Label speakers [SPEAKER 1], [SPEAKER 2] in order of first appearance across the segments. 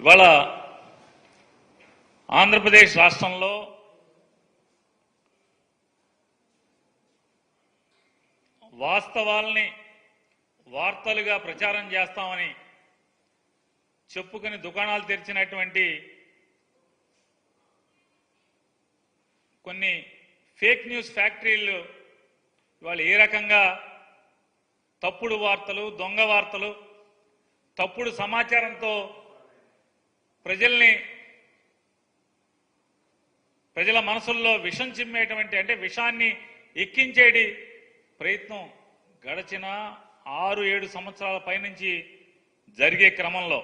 [SPEAKER 1] ఇవాళ ఆంధ్రప్రదేశ్ రాష్ట్రంలో వాస్తవాల్ని వార్తలుగా ప్రచారం చేస్తామని చెప్పుకుని దుకాణాలు తెరిచినటువంటి కొన్ని ఫేక్ న్యూస్ ఫ్యాక్టరీలు ఇవాళ ఏ రకంగా తప్పుడు వార్తలు, దొంగ వార్తలు, తప్పుడు సమాచారంతో ప్రజల మనసుల్లో విషం చిమ్మేటువంటి అంటే విషాన్ని ఎక్కించేటి ప్రయత్నం గడిచిన 6-7 సంవత్సరాల పైనుంచి జరిగే క్రమంలో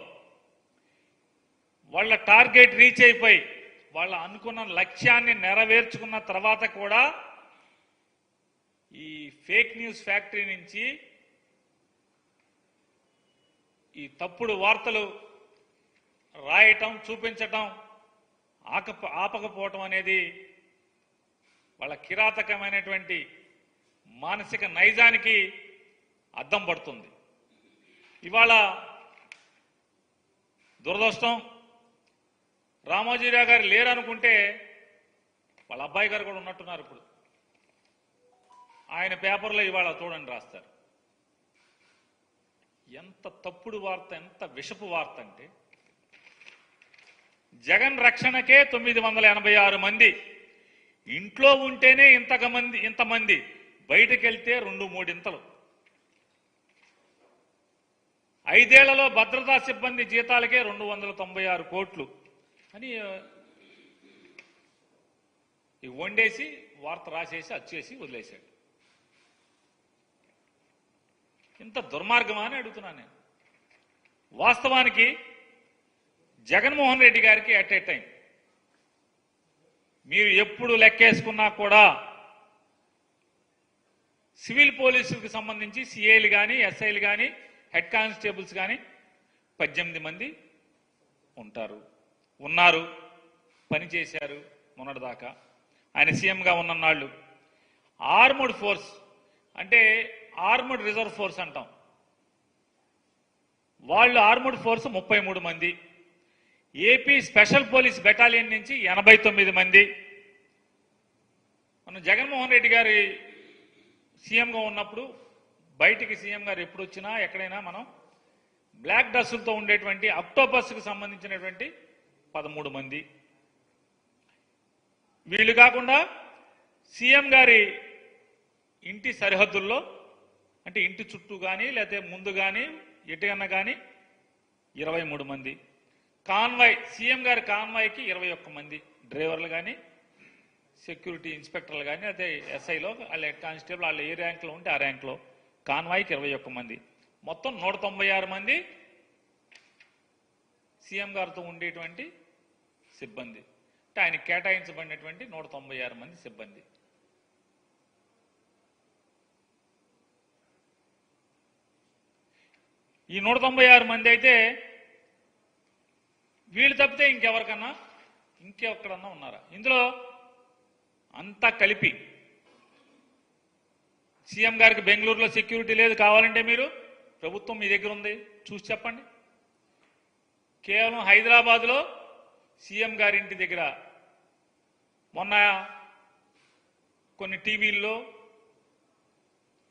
[SPEAKER 1] వాళ్ళ టార్గెట్ రీచ్ అయిపోయి వాళ్ళ అనుకున్న లక్ష్యాన్ని నెరవేర్చుకున్న తర్వాత కూడా ఈ ఫేక్ న్యూస్ ఫ్యాక్టరీ నుంచి ఈ తప్పుడు వార్తలు రాయటం, చూపించటం ఆపకపోవటం అనేది వాళ్ళ కిరాతకమైనటువంటి మానసిక నైజానికి అద్దం పడుతుంది. ఇవాళ దురదృష్టం, రామోజీరావు గారు లేరనుకుంటే వాళ్ళ అబ్బాయి గారు కూడా ఉన్నట్టున్నారు. ఇప్పుడు ఆయన పేపర్లో ఇవాళ చూడండి రాస్తారు. ఎంత తప్పుడు వార్త, ఎంత విషపు వార్త అంటే జగన్ రక్షణకే 986 మంది, ఇంట్లో ఉంటేనే ఇంతమంది, బయటకు వెళ్తే 2-3 ఇంతలు. 5 ఏళ్లలో భద్రతా సిబ్బంది జీతాలకే 296 కోట్లు అని వండేసి వార్త రాసేసి అచ్చేసి వదిలేశాడు. ఇంత దుర్మార్గమా అని అడుగుతున్నాను నేను. వాస్తవానికి జగన్మోహన్ రెడ్డి గారికి అట్ ఏ టైం మీరు ఎప్పుడు లెక్కేసుకున్నా కూడా సివిల్ పోలీసులకు సంబంధించి సిఐలు కానీ, ఎస్ఐలు కానీ, హెడ్ కానిస్టేబుల్స్ కానీ 18 మంది ఉన్నారు, పనిచేశారు మొన్నటిదాకా. ఆయన సీఎంగా ఉన్ననాళ్ళు ఆర్మడ్ ఫోర్స్ అంటే ఆర్మడ్ రిజర్వ్ ఫోర్స్ అంటాం, వాళ్ళు ఆర్మడ్ ఫోర్స్ 33 మంది, ఏపీ స్పెషల్ పోలీస్ బెటాలియన్ నుంచి 89 మంది. మనం జగన్మోహన్ రెడ్డి గారి సీఎంగా ఉన్నప్పుడు బయటికి సీఎం గారు ఎప్పుడు వచ్చినా ఎక్కడైనా మనం బ్లాక్ డ్రెస్సులతో ఉండేటువంటి అక్టోపస్కి సంబంధించినటువంటి 13 మంది. వీళ్ళు కాకుండా సీఎం గారి ఇంటి సరిహద్దుల్లో అంటే ఇంటి చుట్టూ కానీ లేకపోతే ముందు కానీ ఎటుకన్నా కానీ 23 మంది. కాన్వాయ్, సీఎం గారి కాన్వాయ్కి 21 మంది డ్రైవర్లు కానీ, సెక్యూరిటీ ఇన్స్పెక్టర్లు కానీ, అదే ఎస్ఐలో వాళ్ళ హెడ్ కానిస్టేబుల్ వాళ్ళ ఏ ర్యాంక్లో ఉంటే ఆ ర్యాంక్లో కాన్వాయ్కి 21 మంది. మొత్తం 196 మంది సీఎం గారితో ఉండేటువంటి సిబ్బంది. అంటే ఆయన కేటాయించబడినటువంటి 196 మంది సిబ్బంది. ఈ 196 మంది అయితే వీళ్ళు తప్పితే ఇంకెక్కడన్నా ఉన్నారా? ఇందులో అంతా కలిపి సీఎం గారికి బెంగళూరులో సెక్యూరిటీ లేదు, కావాలంటే మీరు ప్రభుత్వం మీ దగ్గర ఉంది చూసి చెప్పండి. కేవలం హైదరాబాద్లో సీఎం గారి ఇంటి దగ్గర మొన్న కొన్ని టీవీల్లో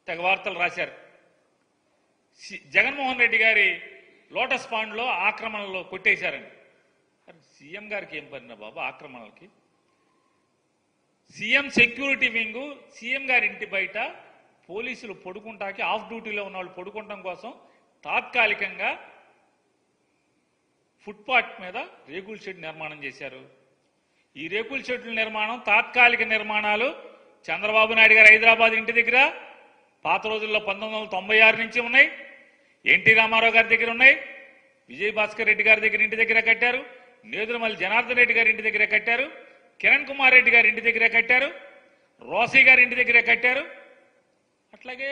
[SPEAKER 1] తెగ వార్తలు రాశారు. జగన్మోహన్ రెడ్డి గారి లోటస్ పాండ్లో ఆక్రమణలో కొట్టేశారని. సీఎం గారికి ఏం పడినా బాబు ఆక్రమణలకి? సీఎం సెక్యూరిటీ వింగు సీఎం గారి ఇంటి బయట పోలీసులు పడుకుంటాకి, ఆఫ్ డ్యూటీలో ఉన్న వాళ్ళు పడుకుంటాం కోసం తాత్కాలికంగా ఫుట్పాత్ మీద రేకుల షెడ్ నిర్మాణం చేశారు. ఈ రేకుల షెడ్ల నిర్మాణం తాత్కాలిక నిర్మాణాలు చంద్రబాబు నాయుడు గారు హైదరాబాద్ ఇంటి దగ్గర పాత రోజుల్లో 1996 నుంచి ఉన్నాయి, ఎన్టీ రామారావు గారి దగ్గర ఉన్నాయి, విజయభాస్కర్ రెడ్డి గారి దగ్గర ఇంటి దగ్గర కట్టారు, నేదురుమల్లి జనార్దన్ రెడ్డి గారి ఇంటి దగ్గర కట్టారు, కిరణ్ కుమార్ రెడ్డి గారి ఇంటి దగ్గర కట్టారు, రోసీ గారి ఇంటి దగ్గర కట్టారు. అట్లాగే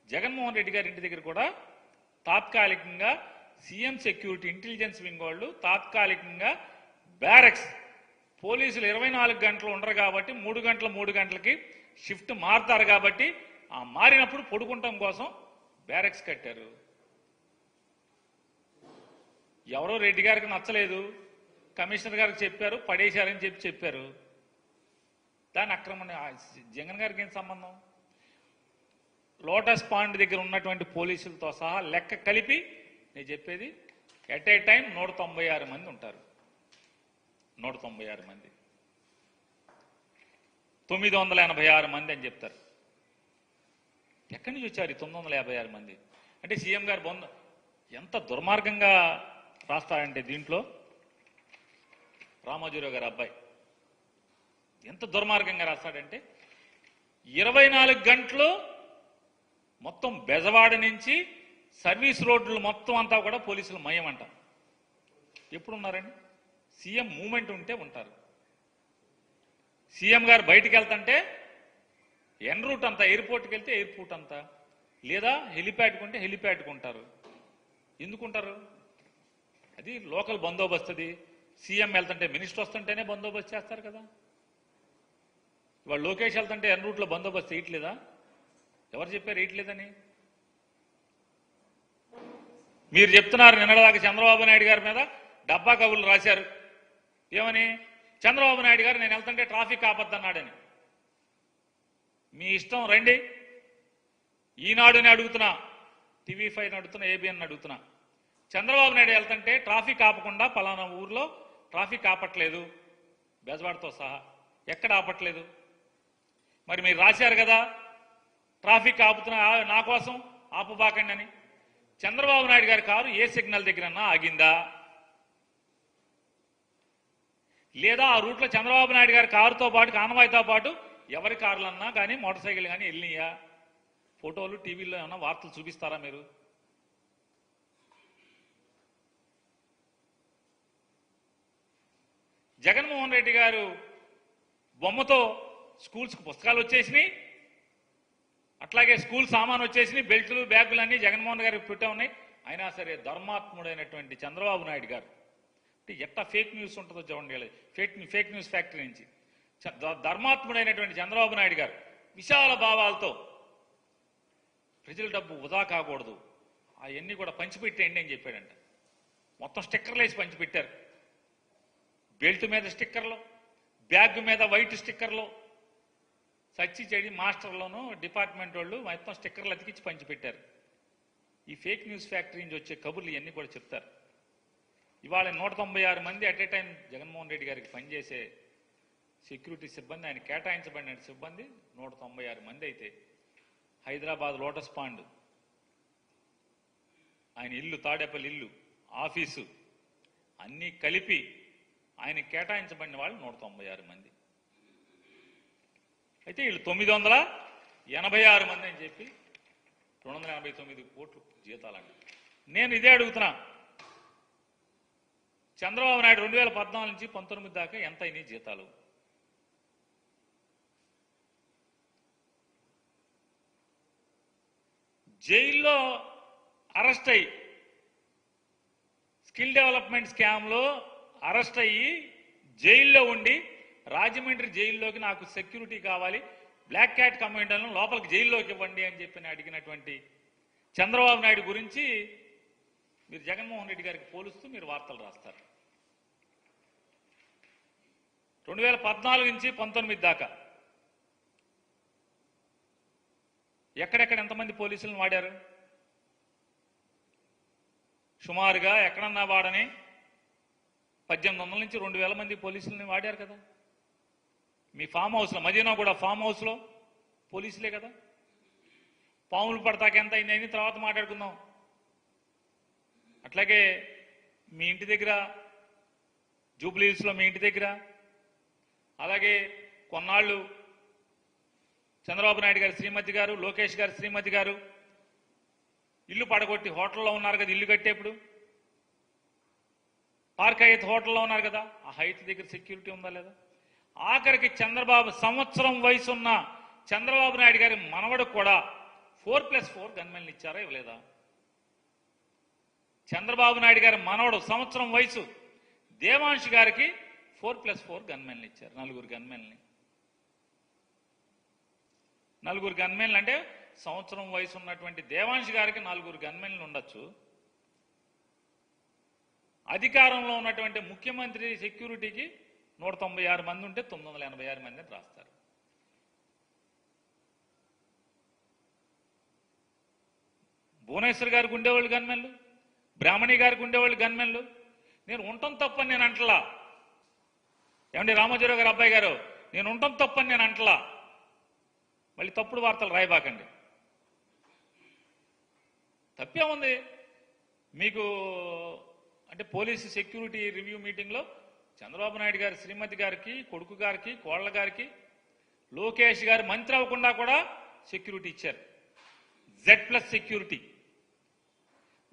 [SPEAKER 1] జగన్మోహన్ రెడ్డి గారి ఇంటి దగ్గర కూడా తాత్కాలికంగా సీఎం సెక్యూరిటీ ఇంటెలిజెన్స్ వింగ్ వాళ్ళు తాత్కాలికంగా బ్యారక్స్, పోలీసులు 24 గంటలు ఉండరు కాబట్టి 3 గంటలకి షిఫ్ట్ మారుతారు కాబట్టి ఆ మారినప్పుడు పడుకుంటాం కోసం బ్యారక్స్ కట్టారు. ఎవరో రెడ్డి గారికి నచ్చలేదు, కమిషనర్ గారికి చెప్పారు, పడేశారని చెప్పారు. దాని అక్రమణ జగన్ గారికి ఏం సంబంధం? లోటస్ పాండ్ దగ్గర ఉన్నటువంటి పోలీసులతో సహా లెక్క కలిపి నేను చెప్పేది ఎట్ ఏ టైం 196 మంది ఉంటారు. 196 మంది, 986 మంది అని చెప్తారు. ఎక్కడి నుంచి వచ్చారు ఈ 956 మంది? అంటే సీఎం గారు ఎంత దుర్మార్గంగా రాస్తారంటే దీంట్లో రామోజీరావు గారు అబ్బాయి ఎంత దుర్మార్గంగా రాస్తాడంటే 24 గంటలు మొత్తం బెజవాడ నుంచి సర్వీస్ రోడ్లు మొత్తం అంతా కూడా పోలీసులు మయమంట. ఎప్పుడున్నారండి? సీఎం మూమెంట్ ఉంటే ఉంటారు. సీఎం గారు బయటికి వెళ్తుంటే ఎన్ రూట్ అంతా, ఎయిర్పోర్ట్కి వెళ్తే ఎయిర్పోర్ట్ అంతా, లేదా హెలిప్యాడ్కి ఉంటే హెలిప్యాడ్కి ఉంటారు. ఎందుకుంటారు? అది లోకల్ బందోబస్తుది. సీఎం వెళ్తుంటే, మినిస్టర్ వస్తుంటేనే బందోబస్తు చేస్తారు కదా. ఇవాళ లోకేష్ వెళ్తుంటే ఎన్ రూట్లో బందోబస్తు వేయట్లేదా? ఎవరు చెప్పారు వేయట్లేదని? మీరు చెప్తున్నారు నిన్నటిదాకా చంద్రబాబు నాయుడు గారి మీద డబ్బా కబుర్లు రాశారు. ఏమని? చంద్రబాబు నాయుడు గారు నేను వెళ్తుంటే ట్రాఫిక్ ఆపద్దన్నాడని. మీ ఇష్టం, రండి. ఈనాడుని అడుగుతున్నా, టీవీ5 అడుగుతున్నా, ఏబిఎన్ అడుగుతున్నా. చంద్రబాబు నాయుడు వెళ్తుంటే ట్రాఫిక్ ఆపకుండా పలానా ఊర్లో ట్రాఫిక్ ఆపట్లేదు, బెజవాడతో సహా ఎక్కడ ఆపట్లేదు. మరి మీరు రాశారు కదా ట్రాఫిక్ ఆపుతున్నా, నా కోసం ఆపబాకండి అని. చంద్రబాబు నాయుడు గారి కారు ఏ సిగ్నల్ దగ్గరన్నా ఆగిందా? లేదా ఆ రూట్లో చంద్రబాబు నాయుడు గారి కారుతో పాటు, కాన్వాయ్తో పాటు ఎవరి కార్లన్నా కానీ మోటార్ సైకిల్ కానీ వెళ్ళినాయా? ఫోటోలు టీవీలో ఏమన్నా వార్తలు చూపిస్తారా మీరు? జగన్మోహన్ రెడ్డి గారు బొమ్మతో స్కూల్స్కి పుస్తకాలు వచ్చేసినాయి, అట్లాగే స్కూల్ సామాన్ వచ్చేసినాయి, బెల్టులు బ్యాగులు అన్నీ జగన్మోహన్ గారికి పెట్టే ఉన్నాయి. అయినా సరే ధర్మాత్ముడైనటువంటి చంద్రబాబు నాయుడు గారు అంటే ఎట్టా ఫేక్ న్యూస్ ఉంటుందో చూడండి. ఫేక్ న్యూస్ ఫ్యాక్టరీ నుంచి ధర్మాత్ముడైనటువంటి చంద్రబాబు నాయుడు గారు విశాల భావాలతో ప్రజల డబ్బు వృధా కాకూడదు, అవన్నీ కూడా పంచిపెట్టేయండి అని చెప్పాడంట. మొత్తం స్టిక్కర్లు వేసి పంచిపెట్టారు. బెల్ట్ మీద స్టిక్కర్లు, బ్యాగ్ మీద వైట్ స్టిక్కర్లు, సచ్చి చెడి మాస్టర్లోనూ డిపార్ట్మెంట్ వాళ్ళు మొత్తం స్టిక్కర్లు అతికించి పంచిపెట్టారు. ఈ ఫేక్ న్యూస్ ఫ్యాక్టరీ నుంచి వచ్చే కబుర్లు ఇవన్నీ కూడా చెప్తారు. ఇవాళ 196 మంది at a time Jaganmohan Reddy గారికి పనిచేసే సెక్యూరిటీ సిబ్బంది, ఆయన కేటాయించబడిన సిబ్బంది 196 మంది అయితే హైదరాబాద్ లోటస్ పాండ్, ఆయన ఇల్లు, తాడేపల్లి ఇల్లు, ఆఫీసు అన్నీ కలిపి ఆయన కేటాయించబడిన వాళ్ళు 196 మంది అయితే వీళ్ళు 986 మంది అని చెప్పి 289 కోట్లు జీతాలండి. నేను ఇదే అడుగుతున్నా, చంద్రబాబు నాయుడు 2014 నుంచి 19 దాకా ఎంత అయినాయి జీతాలు? జైల్లో అరెస్ట్ అయ్యి, స్కిల్ డెవలప్మెంట్ స్కామ్లో అరెస్ట్ అయ్యి జైల్లో ఉండి, రాజమండ్రి జైల్లోకి నాకు సెక్యూరిటీ కావాలి, బ్లాక్ క్యాట్ కమాండర్లను లోపలికి జైల్లోకి ఇవ్వండి అని చెప్పి అడిగినటువంటి చంద్రబాబు నాయుడు గురించి మీరు జగన్మోహన్ రెడ్డి గారికి పోలుస్తూ మీరు వార్తలు రాస్తారు. 2014 నుంచి 19 దాకా ఎక్కడెక్కడ ఎంతమంది పోలీసులను వాడారు? సుమారుగా ఎక్కడన్నా వాడని 1800 నుంచి 2000 మంది పోలీసులని వాడారు కదా. మీ ఫామ్ హౌస్లో, మదీనా కూడా ఫామ్ హౌస్లో పోలీసులే కదా. పాములు పడతాక ఎంత అయిందని తర్వాత మాట్లాడుకుందాం. అట్లాగే మీ ఇంటి దగ్గర, జూబ్లీహిల్స్లో మీ ఇంటి దగ్గర, అలాగే కొన్నాళ్ళు చంద్రబాబు నాయుడు గారి శ్రీమతి గారు, లోకేష్ గారి శ్రీమతి గారు ఇల్లు పడగొట్టి హోటల్లో ఉన్నారు కదా, ఇల్లు కట్టేప్పుడు పార్క్ హైత్ హోటల్లో ఉన్నారు కదా, ఆ హైత్ దగ్గర సెక్యూరిటీ ఉందా లేదా? ఆఖరికి సంవత్సరం వయసు ఉన్న చంద్రబాబు నాయుడు గారి మనవడు కూడా 4+4 గన్మెన్లు ఇచ్చారా ఇవ్వలేదా? చంద్రబాబు నాయుడు గారి మనవడు సంవత్సరం వయసు దేవాంశ్ గారికి 4+4 గన్మెన్లు ఇచ్చారు. 4 గన్మెన్లని. 4 గన్మెన్లు అంటే సంవత్సరం వయసు ఉన్నటువంటి దేవాంశ్ గారికి 4 గన్మెన్లు ఉండొచ్చు. అధికారంలో ఉన్నటువంటి ముఖ్యమంత్రి సెక్యూరిటీకి 196 మంది ఉంటే 986 మంది అని రాస్తారు. భువనేశ్వర్ గారికి ఉండేవాళ్ళు గన్మెన్లు, బ్రాహ్మణి గారికి ఉండేవాళ్ళు గన్మెన్లు. నేను ఉండటం తప్పని నేను అంటలా. ఏమండి రామోజీరావు గారు అబ్బాయి గారు, నేను ఉండటం తప్పని నేను అంటలా. మళ్ళీ తప్పుడు వార్తలు రాయబాకండి. తప్పేముంది మీకు అంటే పోలీసు సెక్యూరిటీ రివ్యూ మీటింగ్లో చంద్రబాబు నాయుడు గారి శ్రీమతి గారికి, కొడుకు గారికి, కోళ్ల గారికి, లోకేష్ గారు మంత్రి అవ్వకుండా కూడా సెక్యూరిటీ ఇచ్చారు. Z+ security.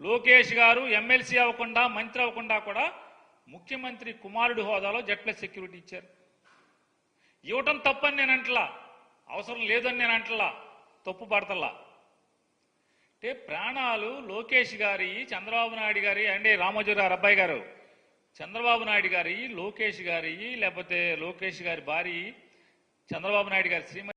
[SPEAKER 1] లోకేష్ గారు ఎమ్మెల్సీ అవ్వకుండా, మంత్రి అవ్వకుండా కూడా ముఖ్యమంత్రి కుమారుడి హోదాలో Z+ సెక్యూరిటీ ఇచ్చారు. ఇవ్వటం తప్పని నేను అంటలా, అవసరం లేదని నేను అంటలా, తప్పు పడతల్లా. అంటే ప్రాణాలు లోకేష్ గారి, చంద్రబాబు నాయుడు గారి, అంటే రామోజీరావు అబ్బాయి గారు, చంద్రబాబు నాయుడు గారి, లోకేష్ గారి, లేకపోతే లోకేష్ గారి భార్య, చంద్రబాబు నాయుడు గారి శ్రీమతి